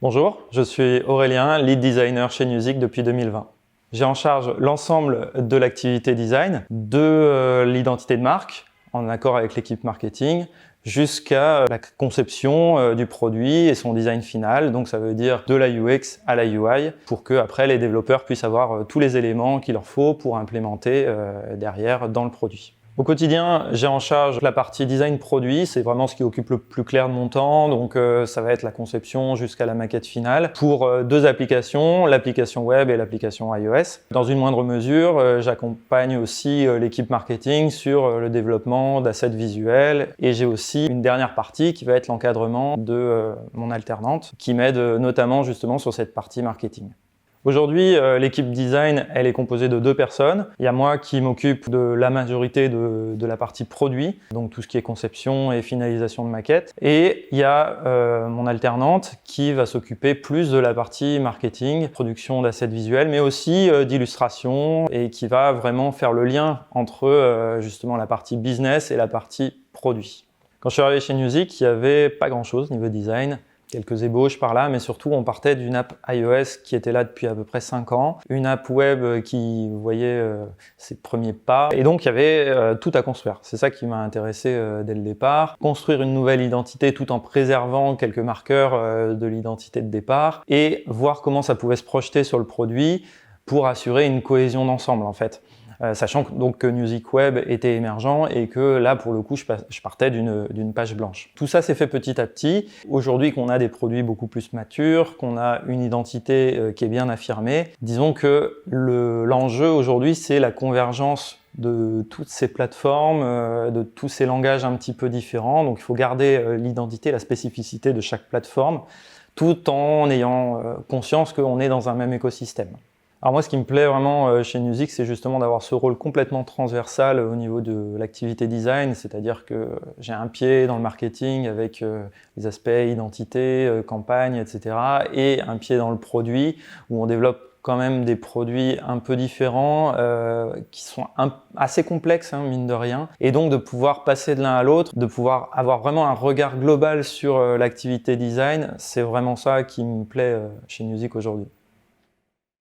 Bonjour, je suis Aurélien, lead designer chez Music depuis 2020. J'ai en charge l'ensemble de l'activité design, de l'identité de marque, en accord avec l'équipe marketing, jusqu'à la conception du produit et son design final. Donc ça veut dire de la UX à la UI, pour que après les développeurs puissent avoir tous les éléments qu'il leur faut pour implémenter derrière dans le produit. Au quotidien, j'ai en charge la partie design produit, c'est vraiment ce qui occupe le plus clair de mon temps, donc ça va être la conception jusqu'à la maquette finale pour deux applications, l'application web et l'application iOS. Dans une moindre mesure, j'accompagne aussi l'équipe marketing sur le développement d'assets visuels et j'ai aussi une dernière partie qui va être l'encadrement de mon alternante qui m'aide notamment justement sur cette partie marketing. Aujourd'hui, l'équipe design, elle est composée de 2 personnes. Il y a moi qui m'occupe de la majorité de la partie produit, donc tout ce qui est conception et finalisation de maquettes. Et il y a mon alternante qui va s'occuper plus de la partie marketing, production d'assets visuels, mais aussi d'illustration et qui va vraiment faire le lien entre justement la partie business et la partie produit. Quand je suis arrivé chez Music, il n'y avait pas grand-chose niveau design. Quelques ébauches par là, mais surtout on partait d'une app iOS qui était là depuis à peu près 5 ans, une app web qui voyait ses premiers pas, et donc il y avait tout à construire. C'est ça qui m'a intéressé dès le départ. Construire une nouvelle identité tout en préservant quelques marqueurs de l'identité de départ, et voir comment ça pouvait se projeter sur le produit pour assurer une cohésion d'ensemble en fait. Sachant donc que Music Web était émergent et que là, pour le coup, je partais d'une page blanche. Tout ça s'est fait petit à petit. Aujourd'hui qu'on a des produits beaucoup plus matures, qu'on a une identité qui est bien affirmée, disons que l'enjeu aujourd'hui, c'est la convergence de toutes ces plateformes, de tous ces langages un petit peu différents. Donc il faut garder l'identité, la spécificité de chaque plateforme, tout en ayant conscience qu'on est dans un même écosystème. Alors moi, ce qui me plaît vraiment chez Music, c'est justement d'avoir ce rôle complètement transversal au niveau de l'activité design, c'est-à-dire que j'ai un pied dans le marketing avec les aspects identité, campagne, etc. et un pied dans le produit où on développe quand même des produits un peu différents qui sont assez complexes, hein, mine de rien. Et donc de pouvoir passer de l'un à l'autre, de pouvoir avoir vraiment un regard global sur l'activité design, c'est vraiment ça qui me plaît chez Music aujourd'hui.